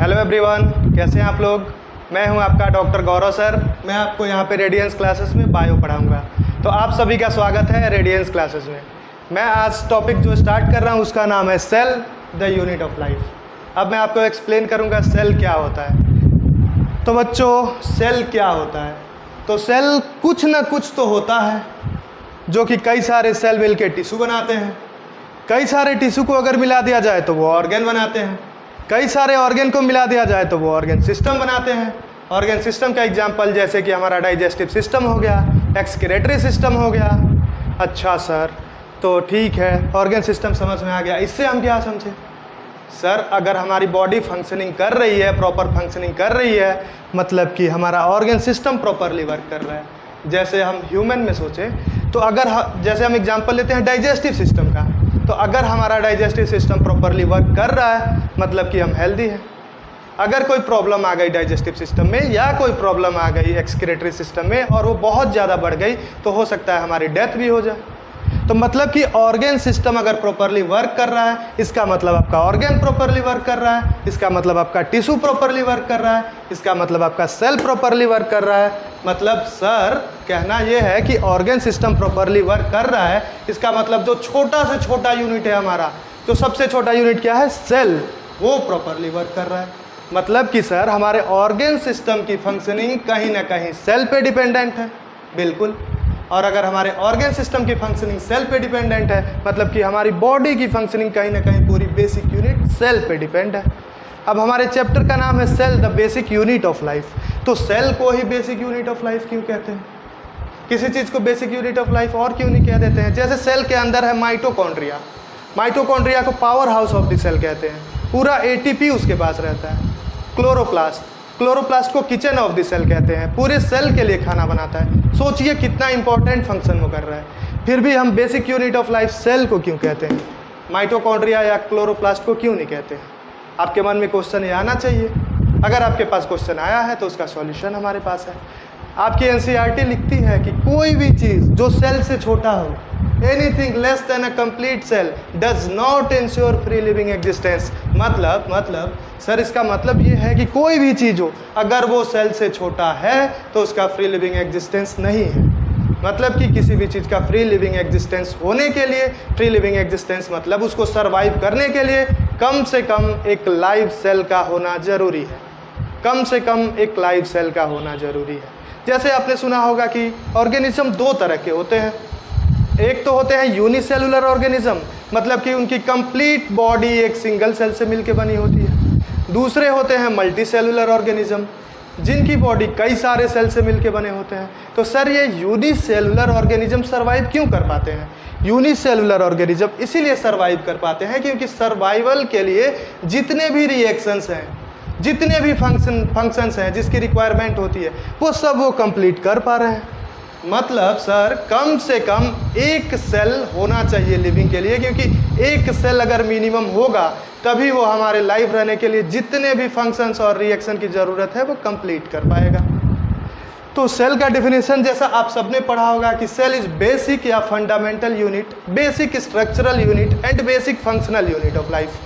Hello everyone, कैसे हैं आप लोग। मैं हूं आपका डॉक्टर गौरव सर। मैं आपको यहां पे रेडियंस क्लासेस में बायो पढ़ाऊंगा। तो आप सभी का स्वागत है रेडियंस क्लासेस में। मैं आज टॉपिक जो स्टार्ट कर रहा हूं उसका नाम है cell the unit of life. अब मैं आपको एक्सप्लेन करूंगा सेल क्या होता है। तो बच्चों, सेल क्या होता है? तो सेल कुछ ना कुछ तो होता है जो कि कई सारे सेल मिल के टिश्यू बनाते हैं। कई सारे टिश्यू को अगर मिला दिया जाए तो वो ऑर्गेन बनाते हैं। कई सारे ऑर्गेन को मिला दिया जाए तो वो ऑर्गेन सिस्टम बनाते हैं। ऑर्गेन सिस्टम का एग्जांपल जैसे कि हमारा डाइजेस्टिव सिस्टम हो गया, एक्सक्रीटरी सिस्टम हो गया। अच्छा सर, तो ठीक है, ऑर्गेन सिस्टम समझ में आ गया। इससे हम क्या समझे? सर, अगर हमारी बॉडी फंक्शनिंग कर रही है, प्रॉपर फंक्शनिंग कर रही है, मतलब कि हमारा ऑर्गेन सिस्टम प्रॉपरली वर्क कर रहा है। जैसे हम ह्यूमन में सोचें तो अगर जैसे हम एग्जांपल लेते हैं डाइजेस्टिव सिस्टम का, तो अगर हमारा डाइजेस्टिव सिस्टम प्रॉपरली वर्क कर रहा है मतलब कि हम हेल्दी हैं। अगर कोई प्रॉब्लम आ गई डाइजेस्टिव सिस्टम में या कोई प्रॉब्लम आ गई एक्सक्रीटरी सिस्टम में और वो बहुत ज़्यादा बढ़ गई तो हो सकता है हमारी डेथ भी हो जाए। तो मतलब कि ऑर्गेन सिस्टम अगर प्रॉपरली वर्क कर रहा है, इसका मतलब आपका ऑर्गेन प्रॉपरली वर्क कर रहा है, इसका मतलब आपका टिश्यू प्रॉपरली वर्क कर रहा है, इसका मतलब आपका सेल प्रॉपरली वर्क कर रहा है। मतलब सर, कहना यह है कि ऑर्गेन सिस्टम प्रॉपरली वर्क कर रहा है, इसका मतलब जो छोटा से छोटा यूनिट है हमारा, जो सबसे छोटा यूनिट क्या है, सेल, वो प्रॉपरली वर्क कर रहा है। मतलब कि सर, हमारे ऑर्गेन सिस्टम की फंक्शनिंग कहीं ना कहीं सेल पे डिपेंडेंट है। बिल्कुल। और अगर हमारे ऑर्गेन सिस्टम की फंक्शनिंग सेल पे डिपेंडेंट है मतलब कि हमारी बॉडी की फंक्शनिंग कहीं ना कहीं पूरी बेसिक यूनिट सेल पे डिपेंड है। अब हमारे चैप्टर का नाम है cell the basic unit of life. तो सेल को ही बेसिक यूनिट ऑफ लाइफ क्यों कहते हैं? किसी चीज़ को बेसिक यूनिट ऑफ लाइफ और क्यों नहीं कह देते हैं? जैसे सेल के अंदर है माइटोकॉन्ड्रिया। माइटोकॉन्ड्रिया को powerhouse of the cell कहते हैं। पूरा एटीपी उसके पास रहता है। क्लोरोप्लास्ट, क्लोरोप्लास्ट को किचन ऑफ द सेल कहते हैं। पूरे सेल के लिए खाना बनाता है। सोचिए कितना इंपॉर्टेंट फंक्शन वो कर रहा है। फिर भी हम basic unit of life cell को क्यों कहते हैं, माइटोकॉन्ड्रिया या क्लोरोप्लास्ट को क्यों नहीं कहते हैं? आपके मन में क्वेश्चन ये आना चाहिए। अगर आपके पास क्वेश्चन आया है तो उसका सॉल्यूशन हमारे पास है। आपकी एनसीईआरटी लिखती है कि कोई भी चीज़ जो सेल से छोटा हो, anything less than a complete cell does not ensure free living existence. मतलब सर, इसका मतलब ये है कि कोई भी चीज़ हो, अगर वो सेल से छोटा है तो उसका फ्री लिविंग एग्जिस्टेंस नहीं है। मतलब कि किसी भी चीज़ का फ्री लिविंग एग्जिस्टेंस होने के लिए, फ्री लिविंग एग्जिस्टेंस मतलब उसको सर्वाइव करने के लिए कम से कम एक लाइव सेल का होना ज़रूरी है। कम से कम एक लाइव सेल का होना ज़रूरी है। जैसे आपने सुना होगा कि ऑर्गेनिज्म दो तरह के होते हैं। एक तो होते हैं यूनिसेलुलर ऑर्गेनिज्म, मतलब कि उनकी कंप्लीट बॉडी एक सिंगल सेल से मिलकर बनी होती है। दूसरे होते हैं मल्टी सेलुलर ऑर्गेनिज्म, जिनकी बॉडी कई सारे सेल से मिलकर बने होते हैं। तो सर, ये यूनिसेलुलर ऑर्गेनिज्म सर्वाइव क्यों कर पाते हैं? यूनिसेलुलर ऑर्गेनिज्म इसीलिए सर्वाइव कर पाते हैं क्योंकि सर्वाइवल के लिए जितने भी रिएक्शंस हैं, जितने भी फंक्शंस हैं जिसकी रिक्वायरमेंट होती है, वो कंप्लीट कर पा रहे हैं। मतलब सर, कम से कम एक सेल होना चाहिए लिविंग के लिए, क्योंकि एक सेल अगर मिनिमम होगा तभी वो हमारे लाइफ रहने के लिए जितने भी फंक्शंस और रिएक्शन की ज़रूरत है वो कंप्लीट कर पाएगा। तो सेल का डेफिनेशन जैसा आप सबने पढ़ा होगा कि सेल इज बेसिक या fundamental unit, basic structural unit and basic functional unit of life.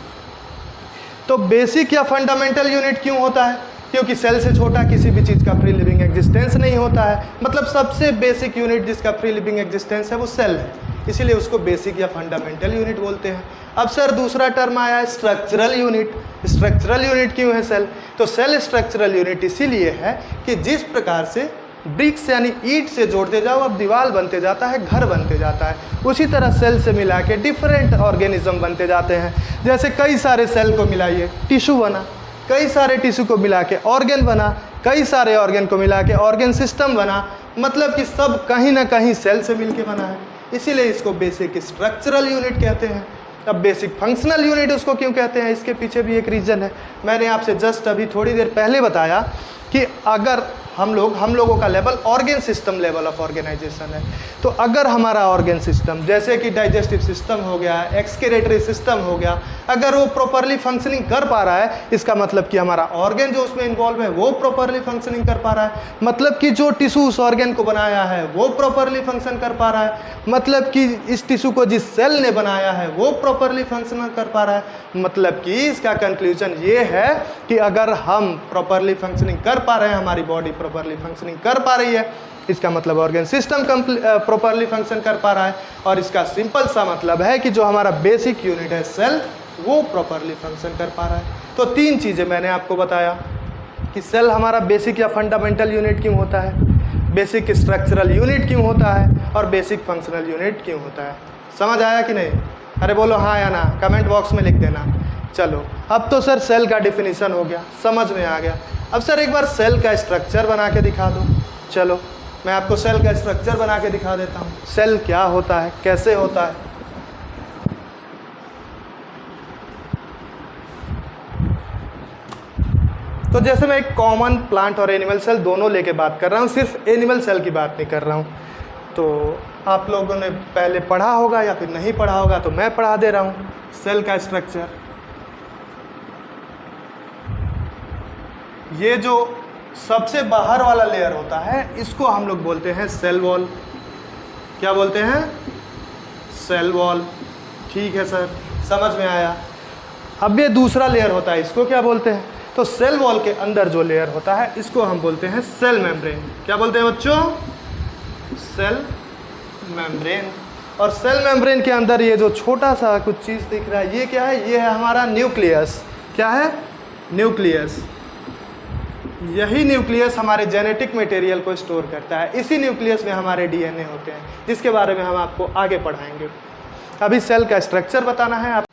तो बेसिक या फंडामेंटल यूनिट क्यों होता है? क्योंकि सेल से छोटा किसी भी चीज़ का फ्री लिविंग एग्जिस्टेंस नहीं होता है। मतलब सबसे बेसिक यूनिट जिसका फ्री लिविंग एग्जिस्टेंस है वो सेल है, इसीलिए उसको बेसिक या फंडामेंटल यूनिट बोलते हैं। अब सर, दूसरा टर्म आया है स्ट्रक्चरल यूनिट। स्ट्रक्चरल यूनिट क्यों है सेल? तो सेल स्ट्रक्चरल यूनिट इसीलिए है कि जिस प्रकार से ब्रिक्स यानी ईंट से जोड़ते जाओ अब दीवार बनते जाता है, घर बनते जाता है, उसी तरह सेल से मिला के डिफरेंट ऑर्गेनिज्म बनते जाते हैं। जैसे कई सारे सेल को मिलाइए टिश्यू बना, कई सारे टिश्यू को मिला के ऑर्गेन बना, कई सारे ऑर्गेन को मिला के ऑर्गेन सिस्टम बना। मतलब कि सब कहीं ना कहीं सेल से मिलके बना है, इसीलिए इसको बेसिक स्ट्रक्चरल यूनिट कहते हैं। अब बेसिक फंक्शनल यूनिट उसको क्यों कहते हैं, इसके पीछे भी एक रीज़न है। मैंने आपसे जस्ट अभी थोड़ी देर पहले बताया कि अगर हम लोगों का level organ system level of organisation है। तो अगर हमारा ऑर्गेन सिस्टम जैसे कि डाइजेस्टिव सिस्टम हो गया, एक्सक्रीटरी सिस्टम हो गया, अगर वो प्रॉपरली फंक्शनिंग कर पा रहा है, इसका मतलब कि हमारा ऑर्गेन जो उसमें इन्वॉल्व है वो प्रॉपरली फंक्शनिंग कर पा रहा है, मतलब कि जो टिश्यू उस ऑर्गेन को बनाया है वो प्रॉपरली फंक्शन कर पा रहा है, मतलब कि इस टिश्यू को जिस सेल ने बनाया है वो प्रॉपरली फंक्शन कर पा रहा है। मतलब कि इसका कंक्लूजन ये है कि अगर हम प्रॉपरली फंक्शनिंग कर पा रहे हैं, हमारी बॉडी प्रॉपरली फंक्शनिंग कर पा रही है, इसका मतलब ऑर्गेन सिस्टम प्रॉपरली फंक्शन कर पा रहा है। और इसका सिंपल सा मतलब है कि जो हमारा बेसिक यूनिट है सेल, वो प्रॉपरली फंक्शन कर पा रहा है। तो 3 चीज़ें मैंने आपको बताया कि सेल हमारा बेसिक या फंडामेंटल यूनिट क्यों होता है, बेसिक स्ट्रक्चरल यूनिट क्यों होता है, और बेसिक फंक्शनल यूनिट क्यों होता है। समझ आया कि नहीं? अरे बोलो हाँ या ना, कमेंट बॉक्स में लिख देना। चलो, अब तो सर सेल का डिफिनीशन हो गया, समझ में आ गया। अब सर एक बार सेल का स्ट्रक्चर बना के दिखा दो। चलो मैं आपको सेल का स्ट्रक्चर बना के दिखा देता हूँ, सेल क्या होता है, कैसे होता है। तो जैसे मैं एक कॉमन प्लांट और एनिमल सेल दोनों लेके बात कर रहा हूँ, सिर्फ एनिमल सेल की बात नहीं कर रहा हूँ। तो आप लोगों ने पहले पढ़ा होगा या फिर नहीं पढ़ा होगा, तो मैं पढ़ा दे रहा हूँ सेल का स्ट्रक्चर। ये जो सबसे बाहर वाला लेयर होता है, इसको हम लोग बोलते हैं सेल वॉल। क्या बोलते हैं? Cell wall. ठीक है सर, समझ में आया। अब ये दूसरा लेयर होता है, इसको क्या बोलते हैं? तो सेल वॉल के अंदर जो लेयर होता है, इसको हम बोलते हैं सेल मेम्ब्रेन। क्या बोलते हैं बच्चों? Cell membrane. और सेल मेम्ब्रेन के अंदर ये जो छोटा सा कुछ चीज़ दिख रहा है, ये क्या है? ये है हमारा न्यूक्लियस। क्या है? न्यूक्लियस। यही न्यूक्लियस हमारे जेनेटिक मटेरियल को स्टोर करता है। इसी न्यूक्लियस में हमारे डीएनए होते हैं, जिसके बारे में हम आपको आगे पढ़ाएंगे। अभी सेल का स्ट्रक्चर बताना है आप।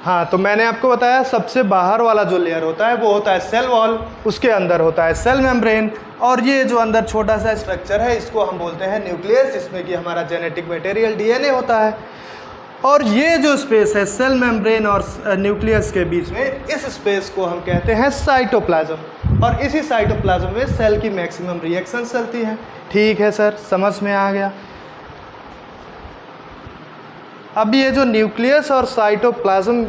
हाँ, तो मैंने आपको बताया सबसे बाहर वाला जो लेयर होता है वो होता है सेल वॉल, उसके अंदर होता है सेल मेम्ब्रेन, और ये जो अंदर छोटा सा स्ट्रक्चर है इसको हम बोलते हैं न्यूक्लियस, जिसमें कि हमारा जेनेटिक मटेरियल डीएनए होता है। और ये जो स्पेस है सेल मेम्ब्रेन और न्यूक्लियस के बीच में, इस स्पेस को हम कहते हैं साइटोप्लाज्म। और इसी साइटोप्लाज्म में सेल की मैक्सिमम रिएक्शन चलती है। ठीक है सर, समझ में आ गया। अब ये जो न्यूक्लियस और साइटोप्लाज्म,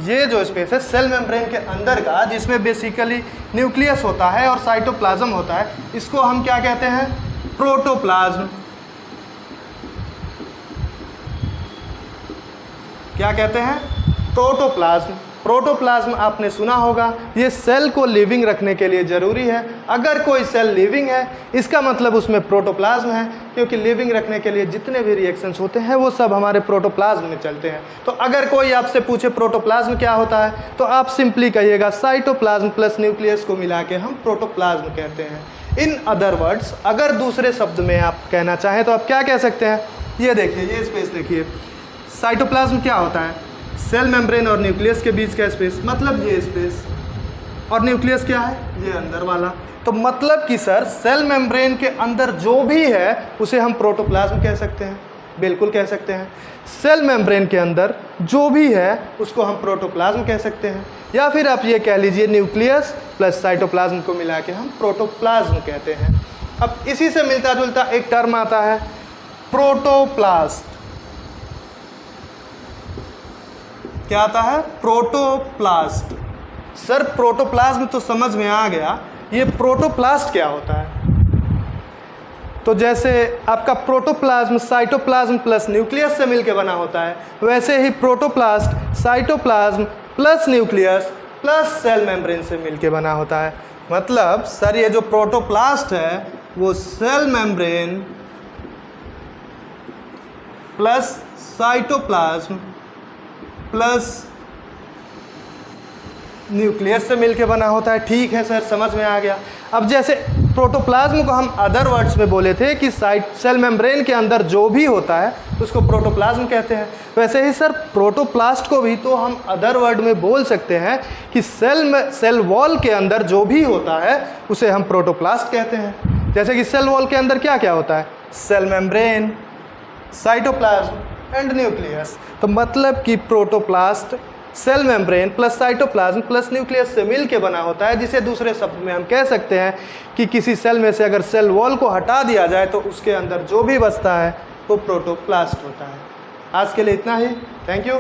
ये जो स्पेस है सेल मेम्ब्रेन के अंदर का, जिसमें बेसिकली न्यूक्लियस होता है और साइटोप्लाज्म होता है, इसको हम क्या कहते हैं? प्रोटोप्लाज्म। क्या कहते हैं? प्रोटोप्लाज्म। प्रोटोप्लाज्म आपने सुना होगा, ये सेल को लिविंग रखने के लिए ज़रूरी है। अगर कोई सेल लिविंग है, इसका मतलब उसमें प्रोटोप्लाज्म है, क्योंकि लिविंग रखने के लिए जितने भी रिएक्शंस होते हैं वो सब हमारे प्रोटोप्लाज्म में चलते हैं। तो अगर कोई आपसे पूछे प्रोटोप्लाज्म क्या होता है, तो आप सिंपली कहिएगा साइटोप्लाज्म प्लस न्यूक्लियस को मिला के हम प्रोटोप्लाज्म कहते हैं। इन अदर वर्ड्स, अगर दूसरे शब्द में आप कहना चाहें तो आप क्या कह सकते हैं? ये देखिए, ये स्पेस देखिए, साइटोप्लाज्म क्या होता है? सेल मेम्ब्रेन और न्यूक्लियस के बीच का स्पेस, मतलब ये स्पेस। और न्यूक्लियस क्या है? ये अंदर वाला। तो मतलब कि सर सेल मेम्ब्रेन के अंदर जो भी है उसे हम प्रोटोप्लाज्म कह सकते हैं। बिल्कुल कह सकते हैं। सेल मेम्ब्रेन के अंदर जो भी है उसको हम प्रोटोप्लाज्म कह सकते हैं, या फिर आप ये कह लीजिए न्यूक्लियस प्लस साइटोप्लाज्म को मिला के हम प्रोटोप्लाज्म कहते हैं। अब इसी से मिलता जुलता एक टर्म आता है प्रोटोप्लास्ट। क्या आता है? प्रोटोप्लास्ट। सर प्रोटोप्लाज्म तो समझ में आ गया, ये प्रोटोप्लास्ट क्या होता है? तो जैसे आपका प्रोटोप्लाज्म साइटोप्लाज्म प्लस न्यूक्लियस से मिलकर बना होता है, वैसे ही protoplast cytoplasm plus nucleus plus cell membrane से मिलकर बना होता है। मतलब सर ये जो प्रोटोप्लास्ट है वो cell membrane plus cytoplasm plus nucleus से मिलके बना होता है। ठीक है सर, समझ में आ गया। अब जैसे प्रोटोप्लाज्म को हम अदर वर्ड्स में बोले थे कि सेल मेम्ब्रेन के अंदर जो भी होता है उसको प्रोटोप्लाज्म कहते हैं, वैसे ही सर प्रोटोप्लास्ट को भी तो हम अदर वर्ड में बोल सकते हैं कि सेल वॉल के अंदर जो भी होता है उसे हम प्रोटोप्लास्ट कहते हैं। जैसे कि सेल वॉल के अंदर क्या क्या होता है? Cell membrane, cytoplasm and nucleus. तो मतलब कि protoplast cell membrane plus cytoplasm plus nucleus से मिल के बना होता है, जिसे दूसरे शब्द में हम कह सकते हैं कि किसी सेल में से अगर सेल वॉल को हटा दिया जाए तो उसके अंदर जो भी बचता है वो प्रोटोप्लास्ट होता है। आज के लिए इतना ही। Thank you.